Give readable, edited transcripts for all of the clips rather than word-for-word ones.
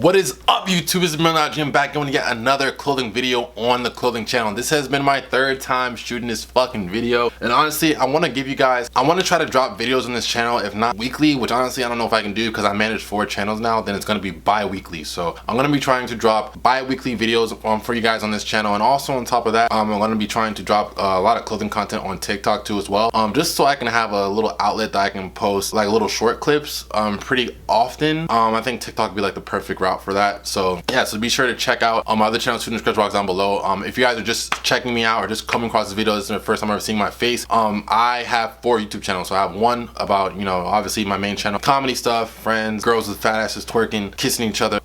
What is up, YouTube? It's Jim back going to get another clothing video on the clothing channel. This has been my third time shooting this fucking video, and honestly I want to give you guys, I want to try to drop videos on this channel, if not weekly, which honestly I don't know if I can do because I manage 4 channels now. Then it's going to be bi-weekly, so I'm going to be trying to drop bi-weekly videos for you guys on this channel. And also on top of that, I'm going to be trying to drop a lot of clothing content on TikTok too as well, just so I can have a little outlet that I can post like little short clips pretty often. I think TikTok would be like the perfect route for that. So yeah, so be sure to check out my other channels in the description box down below. If you guys are just checking me out or just coming across this video, this is the first time ever seeing my face, I have 4 YouTube channels. So I have one about, you know, obviously my main channel, comedy stuff, friends, girls with fat asses twerking, kissing each other,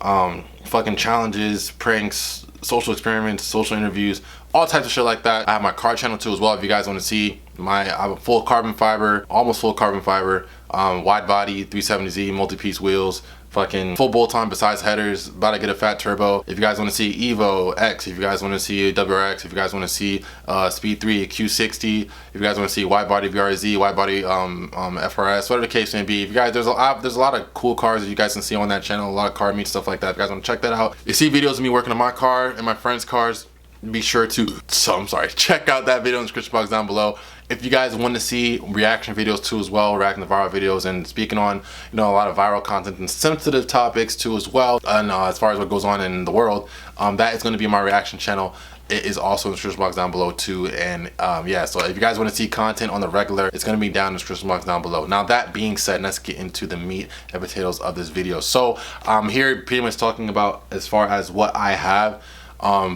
fucking challenges, pranks, social experiments, social interviews, all types of shit like that. I have my car channel too as well if you guys want to see I have a full carbon fiber, almost full carbon fiber, wide body 370Z multi-piece wheels, fucking full bolt-on besides headers, about to get a fat turbo. If you guys want to see Evo X, if you guys want to see WRX, if you guys want to see Speed 3 Q60, if you guys want to see wide body VRZ, wide body FRS, whatever the case may be. If you guys, there's a lot of cool cars that you guys can see on that channel, a lot of car meets, stuff like that. If you guys want to check that out, you see videos of me working on my car and my friends' cars, be sure to check out that video in the description box down below. If you guys want to see reaction videos too as well, reacting to viral videos and speaking on, you know, a lot of viral content and sensitive topics too as well, and as far as what goes on in the world, that is going to be my reaction channel. It is also in the description box down below too. And yeah, so if you guys want to see content on the regular, it's going to be down in the description box down below. Now that being said, let's get into the meat and potatoes of this video. So I'm here pretty much talking about as far as what I have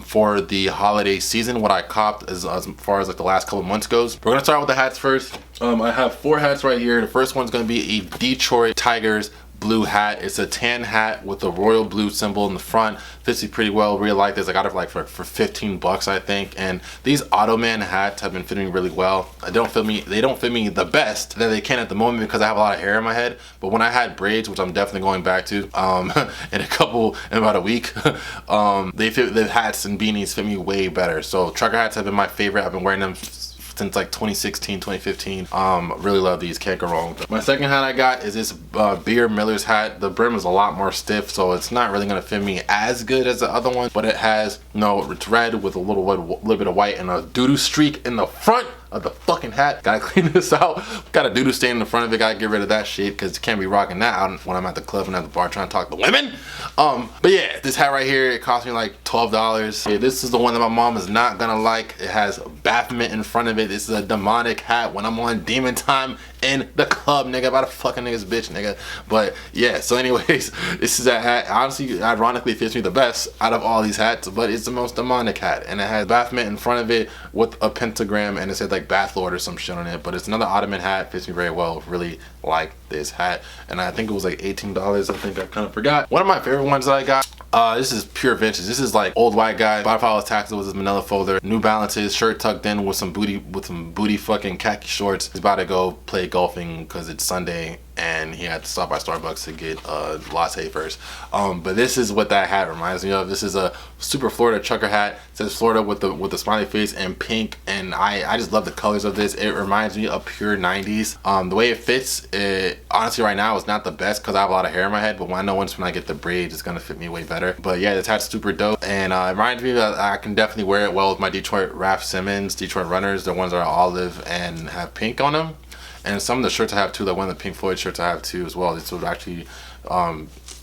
for the holiday season, what I copped as far as like the last couple months goes. We're gonna start with the hats first. I have 4 hats right here. The first one's gonna be a Detroit Tigers blue hat. It's a tan hat with the royal blue symbol in the front. Fits me pretty well. Really like this. I got it for 15 bucks, I think. And these Ottoman hats have been fitting me really well. They don't fit me the best that they can at the moment because I have a lot of hair in my head. But when I had braids, which I'm definitely going back to in about a week, the hats and beanies fit me way better. So trucker hats have been my favorite. I've been wearing them since like 2016, 2015. Really love these, can't go wrong with them. My second hat I got is this Beer Miller's hat. The brim is a lot more stiff, so it's not really gonna fit me as good as the other one, but it has, you know, it's red with a little bit of white and a doo-doo streak in the front of the fucking hat. Gotta clean this out. Got a doo-doo stain in the front of it. Gotta get rid of that shit because you can't be rocking that out when I'm at the club and at the bar trying to talk to women. But yeah, this hat right here, it cost me like $12. Yeah, this is the one that my mom is not gonna like. It has Baphomet in front of it. This is a demonic hat when I'm on demon time in the club, nigga. About a fucking nigga's bitch, nigga. But yeah, so anyways, this is a hat. Honestly, ironically, fits me the best out of all these hats, but it's the most demonic hat, and it has Baphomet in front of it with a pentagram, and it said like Bath Lord or some shit on it. But it's another Ottoman hat. Fits me very well. Really like this hat, and I think it was like $18. I think I kind of forgot. One of my favorite ones that I got, this is pure vintage. This is like old white guy, $5 taxes with his manila folder, New Balances, shirt tucked in with some booty fucking khaki shorts. He's about to go play golfing because it's Sunday and he had to stop by Starbucks to get a latte first. But this is what that hat reminds me of. This is a super Florida trucker hat. It says Florida with the smiley face and pink, and I just love the colors of this. It reminds me of pure 90s. The way it fits, honestly right now is not the best because I have a lot of hair in my head, but when I get the braids, it's gonna fit me way better. But yeah, this hat's super dope, and it reminds me that I can definitely wear it well with my Detroit Raf Simons, Detroit Runners, the ones that are olive and have pink on them. And some of the shirts I have too, like one of the Pink Floyd shirts I have too as well. This would actually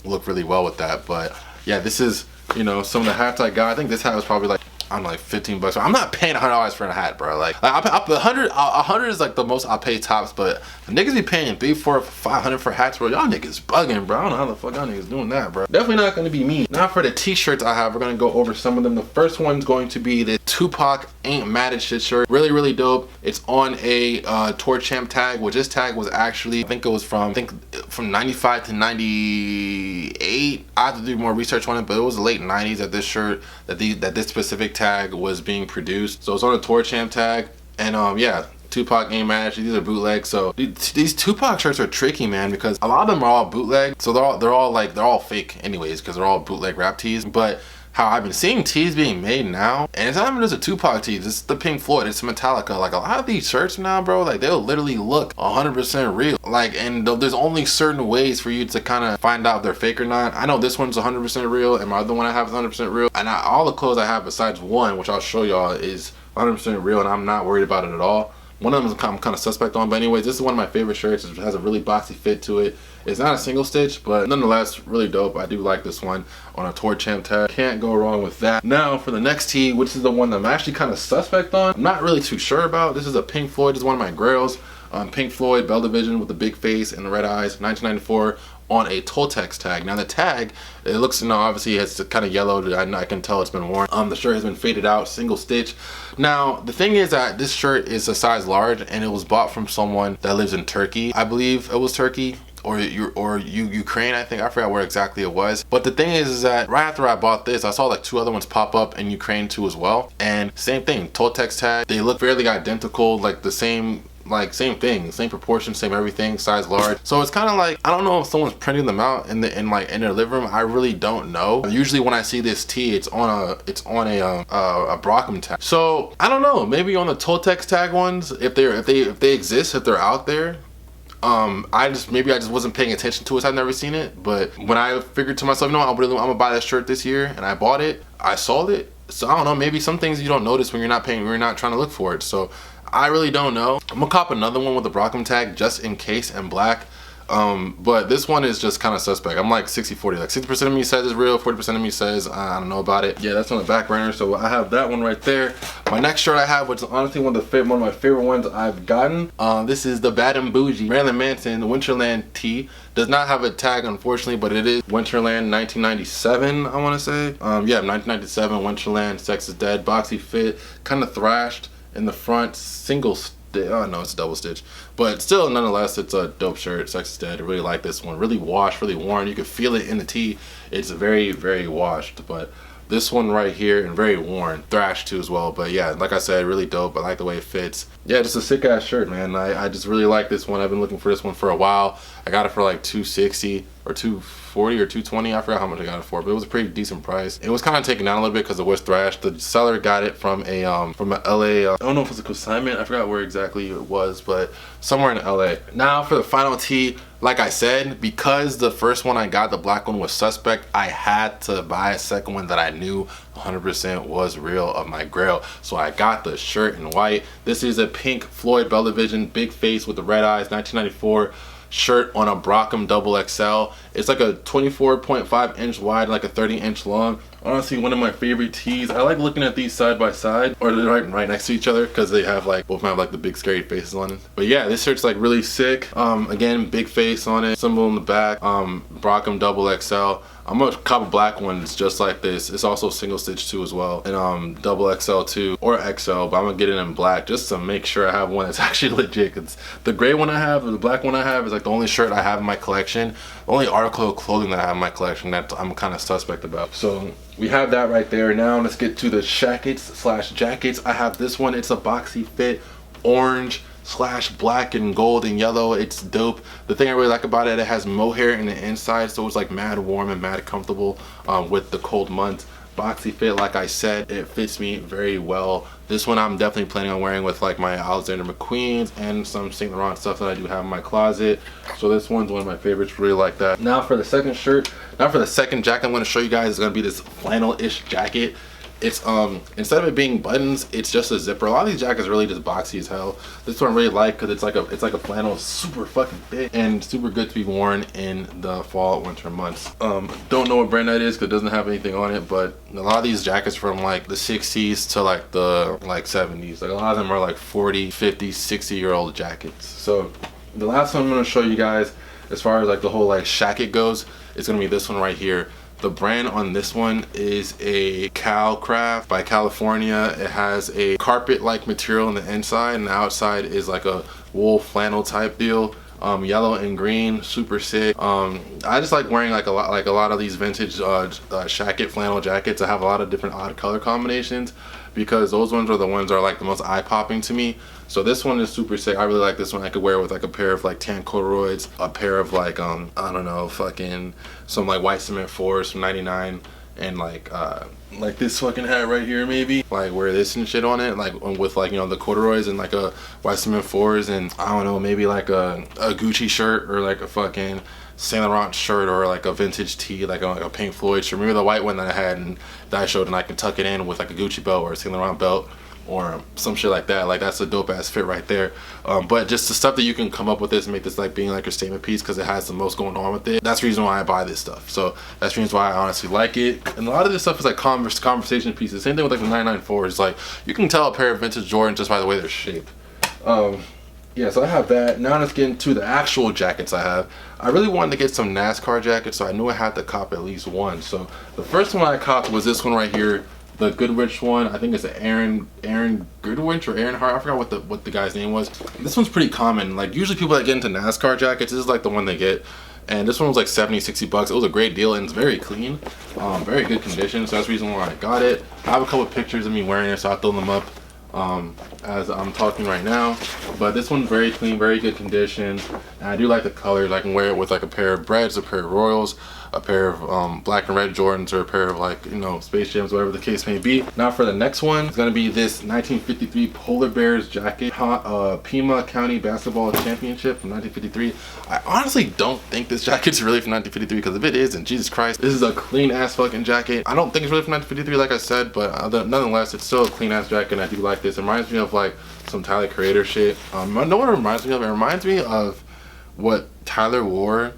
look really well with that. But yeah, this is, you know, some of the hats I got. I think this hat was probably like, I don't know, like 15 bucks. I'm not paying $100 for a hat, bro. Like I pay $100 is like the most I pay tops, but the niggas be paying $300, $400, $500 for hats, bro. Y'all niggas bugging, bro. I don't know how the fuck y'all niggas doing that, bro. Definitely not gonna be me. Now for the t-shirts I have, we're gonna go over some of them. The first one's going to be the Tupac Ain't Mad at Shit shirt. Really, really dope. It's on a Tour Champ tag, which this tag was actually, I think it was from 95 to 98. I have to do more research on it, but it was the late 90s that this shirt, that this specific tag was being produced. So it's on a Tour Champ tag, and yeah, Tupac Ain't Mad at Shit. These are bootlegs. So these Tupac shirts are tricky, man, because a lot of them are all bootleg. So they're all fake anyways, because they're all bootleg rap tees. But how I've been seeing tees being made now, and it's not even just a Tupac tee, it's the Pink Floyd, it's Metallica. Like a lot of these shirts now, bro, like they'll literally look 100% real. Like, and there's only certain ways for you to kind of find out if they're fake or not. I know this one's 100% real, and my other one I have is 100% real, and all the clothes I have besides one, which I'll show y'all, is 100% real, and I'm not worried about it at all. One of them I'm kind of suspect on, but anyways, this is one of my favorite shirts. It has a really boxy fit to it. It's not a single stitch, but nonetheless, really dope. I do like this one on a Tour Champ tag. Can't go wrong with that. Now for the next tee, which is the one that I'm actually kind of suspect on. I'm not really too sure about. This is a Pink Floyd. This is one of my Grails. Pink Floyd, Bell Division with the big face and the red eyes, 1994. On a Toltex tag. Now the tag, it looks, you know, obviously it's kind of yellowed. I can tell it's been worn. The shirt has been faded out, single stitch. Now the thing is that this shirt is a size large, and it was bought from someone that lives in Turkey. I believe it was Turkey or Ukraine. I think I forgot where exactly it was. But the thing is that right after I bought this, I saw like 2 other ones pop up in Ukraine too as well. And same thing, Toltex tag. They look fairly identical, like the same. Like same thing, same proportion, same everything, size large. So it's kind of like, I don't know if someone's printing them out in their living room. I really don't know. Usually when I see this tee, it's on a Brockham tag. So I don't know, maybe on the Toltex tag ones, if they exist, if they're out there. Maybe I just wasn't paying attention to it, so I've never seen it. But when I figured to myself, you know, I'm gonna buy that shirt this year, and I bought it, I sold it. So I don't know, maybe some things you don't notice when you're not trying to look for it. So I really don't know. I'm gonna cop another one with the Brockham tag just in case, in black. But this one is just kind of suspect. I'm like 60-40. Like 60% of me says it's real, 40% of me says I don't know about it. Yeah, that's on the back burner. So I have that one right there. My next shirt I have, which is honestly one of my favorite ones I've gotten. This is the Bad and Bougie Marilyn Manson Winterland tee. Does not have a tag, unfortunately, but it is Winterland 1997, I want to say. Yeah, 1997 Winterland, Sex is Dead, boxy fit, kind of thrashed in the front, single stitch. Oh no, it's a double stitch, but still, nonetheless, it's a dope shirt. Sex is Dead. I really like this one. Really washed, really worn. You can feel it in the tee. It's very, very washed, but this one right here, and very worn, thrashed too as well. But yeah, like I said, really dope. I like the way it fits. Yeah, just a sick ass shirt, man. I just really like this one. I've been looking for this one for a while. I got it for like $260 or $240 or $220. I forgot how much I got it for, but it was a pretty decent price. It was kind of taken down a little bit because it was thrashed. The seller got it from a LA. I don't know if it was a consignment. I forgot where exactly it was, but somewhere in LA. Now for the final tee. Like I said, because the first one I got, the black one, was suspect, I had to buy a second one that I knew 100% was real of my Grail. So I got the shirt in white. This is a Pink Floyd Bell Division, big face with the red eyes, 1994 shirt on a Brockham double XL. It's like a 24.5 inch wide, like a 30 inch long. Honestly, one of my favorite tees. I like looking at these side by side, or they're right next to each other, because they have like, both have like the big scary faces on it. But yeah, this shirt's like really sick. Again, big face on it, symbol in the back, Brockham double XL. I'm gonna cop a black one. It's just like this. It's also single stitch too as well, and double XL too, or XL, but I'm gonna get it in black just to make sure I have one that's actually legit. Cause the gray one I have, or the black one I have, is like the only shirt I have in my collection, the only article of clothing that I have in my collection that I'm kind of suspect about. So we have that right there. Now let's get to the jackets. I have this one. It's a boxy fit, orange / black and gold and yellow. It's dope. The thing I really like about it has mohair in the inside, so it's like mad warm and mad comfortable with the cold months. Boxy fit, like I said, it fits me very well. This one I'm definitely planning on wearing with like my Alexander McQueen's and some Saint Laurent stuff that I do have in my closet. So this one's one of my favorites, really like that. Now for the second shirt, now for the second jacket I'm going to show you guys is going to be this flannel-ish jacket. It's instead of it being buttons, it's just a zipper. A lot of these jackets are really just boxy as hell. This one I really like because it's like a flannel, super fucking thick and super good to be worn in the fall winter months. Don't know what brand that is because it doesn't have anything on it, but a lot of these jackets from like the 60s to like the 70s. Like a lot of them are like 40, 50, 60-year-old jackets. So the last one I'm going to show you guys, as far as like the whole like shacket goes, it's going to be this one right here. The brand on this one is a Calcraft by California. It has a carpet-like material on the inside, and the outside is like a wool flannel type deal. Yellow and green, super sick. I just like wearing like a lot of these vintage shacket flannel jackets. I have a lot of different odd color combinations because those ones are the ones that are like the most eye-popping to me. So this one is super sick. I really like this one. I could wear with like a pair of like tan corduroys, a pair of like I don't know, fucking some like white cement 4s from '99, and like this fucking hat right here, maybe like wear this and shit on it, like with like, you know, the corduroys and like a white cement fours, and I don't know, maybe like a Gucci shirt or like a fucking Saint Laurent shirt or like a vintage tee, like a Pink Floyd shirt. Remember the white one that I had and that I showed, and I can tuck it in with like a Gucci belt or a Saint Laurent belt or some shit like that. Like that's a dope ass fit right there. But just the stuff that you can come up with this and make this like being like your statement piece, because it has the most going on with it. That's the reason why I buy this stuff. So that's the reason why I honestly like it. And a lot of this stuff is like conversation pieces. Same thing with like the 994s. Like you can tell a pair of vintage Jordans just by the way they're shaped. Yeah, so I have that. Now let's get into the actual jackets I have. I really wanted to get some NASCAR jackets, so I knew I had to cop at least one. So the first one I copped was this one right here, the Goodrich one. I think it's Aaron Goodrich or Aaron Hart. I forgot what the guy's name was. This one's pretty common. Like usually people that get into NASCAR jackets, this is like the one they get. And this one was like 70-60 bucks. It was a great deal and it's very clean, very good condition. So that's the reason why I got it. I have a couple of pictures of me wearing it, so I'll throw them up as I'm talking right now. But this one's very clean, very good condition, and I do like the colors. I can wear it with like a pair of Breds, a pair of Royals, a pair of black and red Jordans, or a pair of like, you know, Space Jams, whatever the case may be. Now for the next one, it's gonna be this 1953 Polar Bears jacket, Pima County Basketball Championship from 1953. I honestly don't think this jacket's really from 1953, because if it is, then Jesus Christ, this is a clean ass fucking jacket. I don't think it's really from 1953 like I said, but nonetheless, it's still a clean ass jacket and I do like this. It reminds me of like some Tyler Creator shit. You know what it reminds me of? It reminds me of what Tyler wore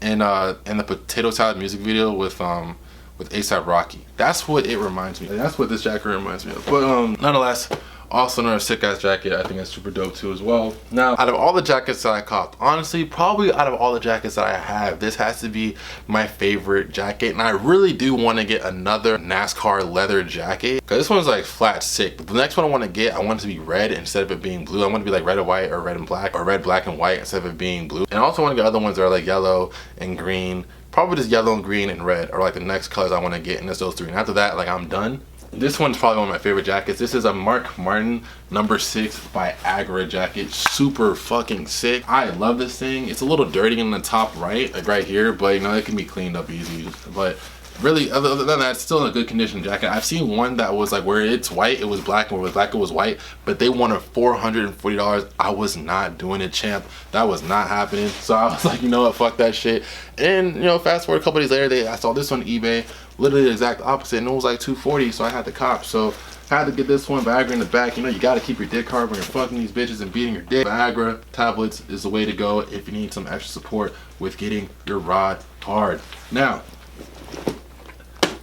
in the Potato Salad music video with A$AP Rocky. That's what it reminds me of. That's what this jacket reminds me of. But nonetheless, also another sick ass jacket. I think it's super dope too as well. Now, out of all the jackets that I copped, honestly, probably out of all the jackets that I have, this has to be my favorite jacket. And I really do want to get another NASCAR leather jacket, because this one's like flat sick. But the next one I want to get, I want it to be red instead of it being blue. I want it to be like red and white, or red and black, or red, black, and white instead of it being blue. And I also want to get other ones that are like yellow and green. Probably just yellow and green and red are like the next colors I want to get, and it's those three. And after that, like, I'm done. This one's probably one of my favorite jackets. This is a Mark Martin number 6 Viagra jacket. Super fucking sick. I love this thing. It's a little dirty in the top right, like right here, but you know, it can be cleaned up easy. But really, other than that, it's still in a good condition jacket. I've seen one that was like where it's white, it was black, and where it was black, it was white, but they wanted $440. I was not doing it, champ. That was not happening. So I was like, you know what, fuck that shit. And you know, fast forward a couple days later, I saw this on eBay, literally the exact opposite, and it was like $240. So I had to cop. So I had to get this one. Viagra in the back. You know, you got to keep your dick hard when you're fucking these bitches and beating your dick. Viagra tablets is the way to go if you need some extra support with getting your rod hard. Now,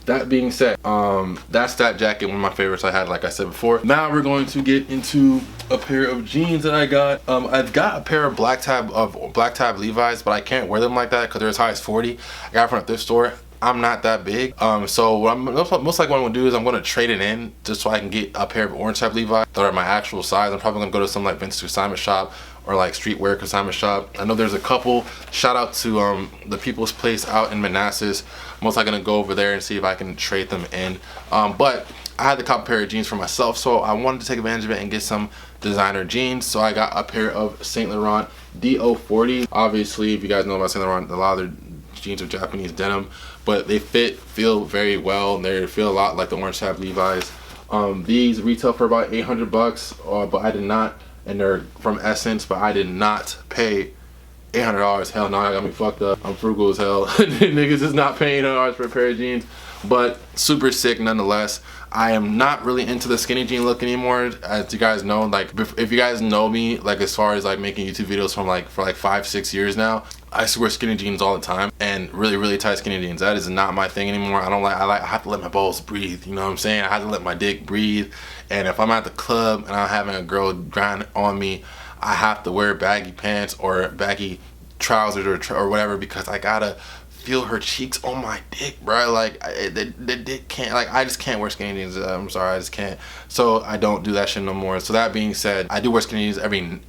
that being said, that's that jacket, one of my favorites I had, like I said before. Now we're going to get into a pair of jeans that I got. I've got a pair of black tab Levi's, but I can't wear them like that because they're as high as 40. I got it from a thrift store. I'm not that big, so what I'm most likely what I'm gonna do is I'm gonna trade it in just so I can get a pair of orange tab Levi's that are my actual size. I'm probably gonna go to some like vintage consignment shop or like streetwear consignment shop. I know there's a couple. Shout out to the People's Place out in Manassas. I'm most likely gonna go over there and see if I can trade them in. But I had to cop a pair of jeans for myself, so I wanted to take advantage of it and get some designer jeans. So I got a pair of Saint Laurent DO40. Obviously, if you guys know about Saint Laurent, a lot of their jeans are Japanese denim, but they feel very well, and they feel a lot like the orange tab Levi's. These retail for about 800 bucks, but I did not, and they're from Essence, but I did not pay $800. Hell no, I got me fucked up. I'm frugal as hell. Niggas is not paying $800 for a pair of jeans, but super sick nonetheless. I am not really into the skinny jean look anymore, as you guys know. Like, if you guys know me, like as far as like making YouTube videos from like for like 5-6 years now, I used to wear skinny jeans all the time, and really tight skinny jeans. That is not my thing anymore. I have to let my balls breathe, you know what I'm saying? I have to let my dick breathe. And if I'm at the club and I'm having a girl grind on me, I have to wear baggy pants or baggy trousers or whatever, because I gotta feel her cheeks on my dick, bro. Like, the dick can't, like, I just can't wear skinny jeans. I'm sorry, I just can't. So I don't do that shit no more. So that being said, I do wear skinny jeans every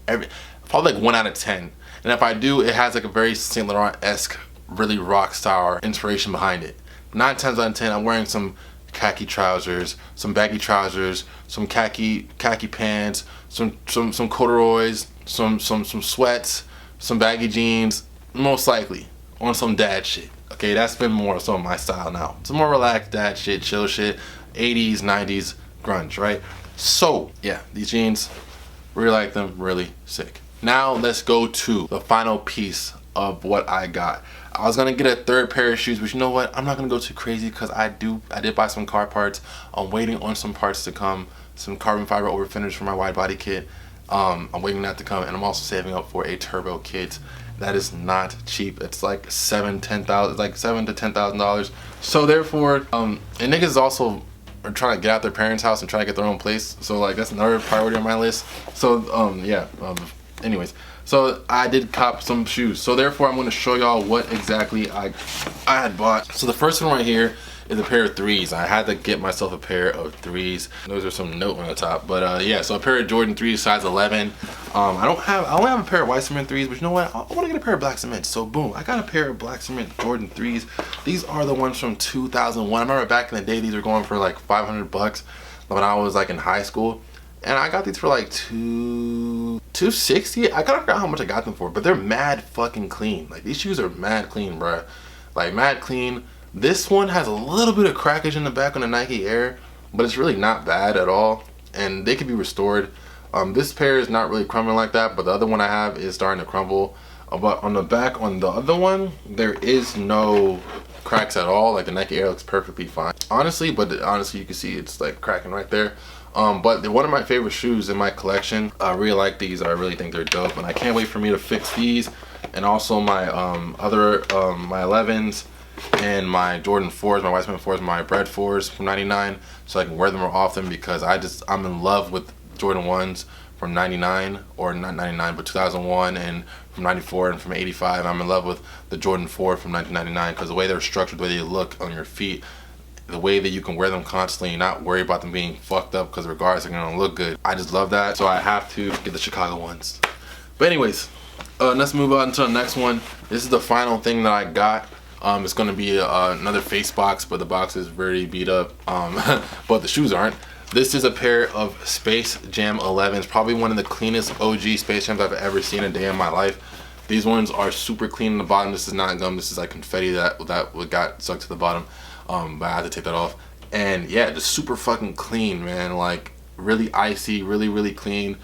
probably like 1 out of 10. And if I do, it has like a very Saint Laurent-esque, really rock star inspiration behind it. 9 times out of 10, I'm wearing some khaki trousers, some baggy trousers, some khaki pants, some corduroys, some sweats, some baggy jeans, most likely on some dad shit. Okay, Okay, that's been more so my style now. Some more relaxed dad shit, chill shit, 80s, 90s grunge, right? So yeah, these jeans, really like them, really sick. Now let's go to the final piece of what I got. I was gonna get a third pair of shoes, but you know what? I'm not gonna go too crazy because I did buy some car parts. I'm waiting on some parts to come, some carbon fiber over finish for my wide body kit. I'm waiting that to come, and I'm also saving up for a turbo kit. That is not cheap. It's like $7,000 to $10,000. So therefore, and niggas also are trying to get out their parents' house and try to get their own place. So like that's another priority on my list. So anyways. So I did cop some shoes. So therefore I'm going to show y'all what exactly I had bought. So the first one right here is a pair of threes. I had to get myself a pair of threes. Those are some note on the top. But yeah, so a pair of Jordan 3s size 11. I only have a pair of white cement 3s, but you know what? I want to get a pair of black cement. So boom, I got a pair of black cement Jordan 3s. These are the ones from 2001. I remember back in the day, these were going for like $500 when I was like in high school. And I got these for like $260. I gotta figure out how much I got them for, but they're mad fucking clean. Like these shoes are mad clean, bruh. Like mad clean. This one has a little bit of crackage in the back on the Nike Air, but it's really not bad at all. And they can be restored. This pair is not really crumbling like that, but the other one I have is starting to crumble. But on the back on the other one, there is no cracks at all. Like the Nike Air looks perfectly fine. Honestly, you can see it's like cracking right there. But they're one of my favorite shoes in my collection. I really like these. I really think they're dope, and I can't wait for me to fix these and also my my 11s and my Jordan 4s, my white cement 4s, my bread 4s from 99, so I can wear them more often because I'm in love with Jordan 1s from 99, or not 99 but 2001, and from 94 and from 85. I'm in love with the Jordan 4 from 1999 because the way they're structured, the way they look on your feet, the way that you can wear them constantly and not worry about them being fucked up because regardless they're gonna look good. I just love that, so I have to get the Chicago ones. But anyways, let's move on to the next one. This is the final thing that I got. It's gonna be another face box, but the box is very beat up, but the shoes aren't. This is a pair of Space Jam 11s, probably one of the cleanest OG Space Jams I've ever seen a day in my life. These ones are super clean in the bottom. This is not gum, this is like confetti that got stuck to the bottom. But I had to take that off, and yeah, just super fucking clean, man. Like really icy, really clean.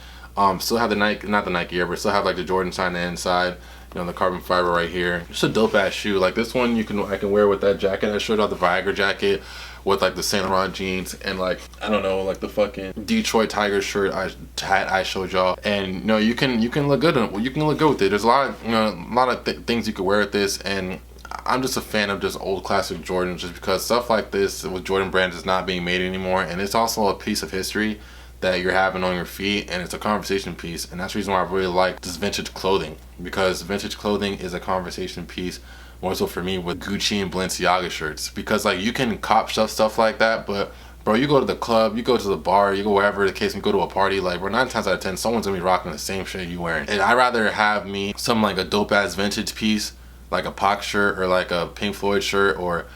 Still have the Nike, not the Nike Air, but still have like the Jordan sign on the inside, you know, the carbon fiber right here. Just a dope ass shoe. Like this one I can wear with that jacket I showed out, the Viagra jacket, with like the Saint Laurent jeans, and like I don't know, like the fucking Detroit Tigers shirt I showed y'all. And you know, you can look good. You can look good with it. There's a lot of things you could wear with this, and I'm just a fan of just old classic Jordans, just because stuff like this with Jordan brands is not being made anymore, and it's also a piece of history that you're having on your feet, and it's a conversation piece. And that's the reason why I really like this vintage clothing, because vintage clothing is a conversation piece more so for me with Gucci and Balenciaga shirts, because like you can cop stuff like that, but bro, you go to the club, you go to the bar, you go wherever the case, you go to a party, like, bro, 9 times out of 10 someone's gonna be rocking the same shit you wearing. And I'd rather have me some like a dope ass vintage piece, like a Pac shirt or like a Pink Floyd shirt or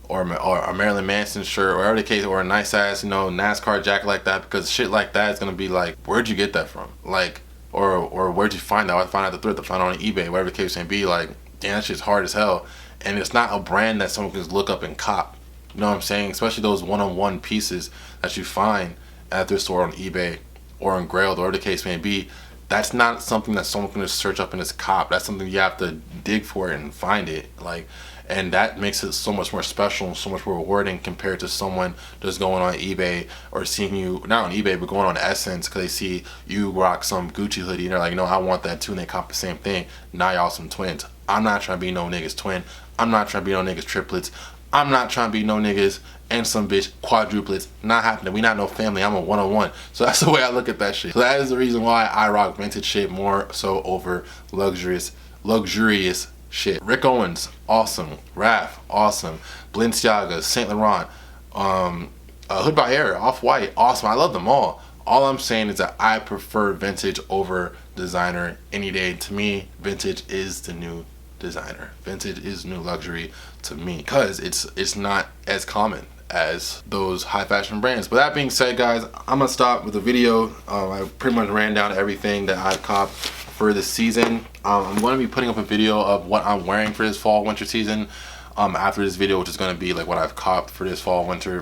a Marilyn Manson shirt, or whatever the case, or a nice ass, you know, NASCAR jacket like that, because shit like that is gonna be like, where'd you get that from? Like, or where'd you find that? I find out the thrift, I found it on eBay, whatever the case may be. Like, damn, that shit's hard as hell, and it's not a brand that someone can just look up and cop. You know what I'm saying? Especially those one-on-one pieces that you find at their store on eBay or on Grails, or whatever the case may be. That's not something that someone can just search up and just cop. That's something you have to dig for it and find it. Like, and that makes it so much more special and so much more rewarding compared to someone just going on eBay or seeing you, not on eBay, but going on Essence because they see you rock some Gucci hoodie and they're like, you know, I want that too, and they cop the same thing. Now y'all some twins. I'm not trying to be no niggas twin. I'm not trying to be no niggas triplets. I'm not trying to be no niggas and some bitch quadruplets. Not happening. We not no family. I'm a one-on-one. So that's the way I look at that shit. So that is the reason why I rock vintage shit more so over luxurious shit. Rick Owens, awesome. Raf, awesome. Balenciaga, Saint Laurent, Hood by Air, Off-White, awesome. I love them all. All I'm saying is that I prefer vintage over designer any day. To me, vintage is the new designer. Vintage is new luxury to me because it's not as common as those high fashion brands. But that being said, guys, I'm gonna stop with the video. I pretty much ran down everything that I copped for this season. I'm going to be putting up a video of what I'm wearing for this fall winter season. after this video, which is going to be like what I've copped for this fall winter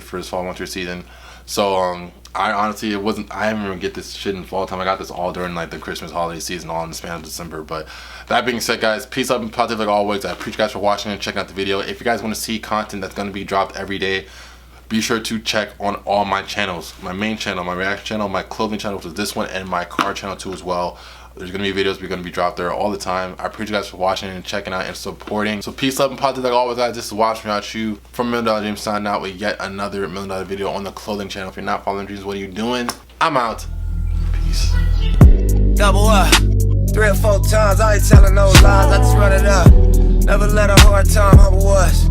season. So I honestly, I haven't even get this shit in fall time. I got this all during like the Christmas holiday season, all in the span of December. But that being said, guys, peace, love, and positive like always. I appreciate you guys for watching and checking out the video. If you guys want to see content that's going to be dropped every day, be sure to check on all my channels. My main channel, my reaction channel, my clothing channel, which is this one, and my car channel too as well. There's going to be videos going to be dropped there all the time. I appreciate you guys for watching and checking out and supporting. So peace, love, and positive like always, guys. This is Watch Me Out You from $1 Million Dreams, signing out with yet another $1 Million video on the clothing channel. If you're not following dreams, what are you doing? I'm out. Peace. Double up 3 or 4 times. I ain't telling no lies. I just run it up. Never let a hard time humble us.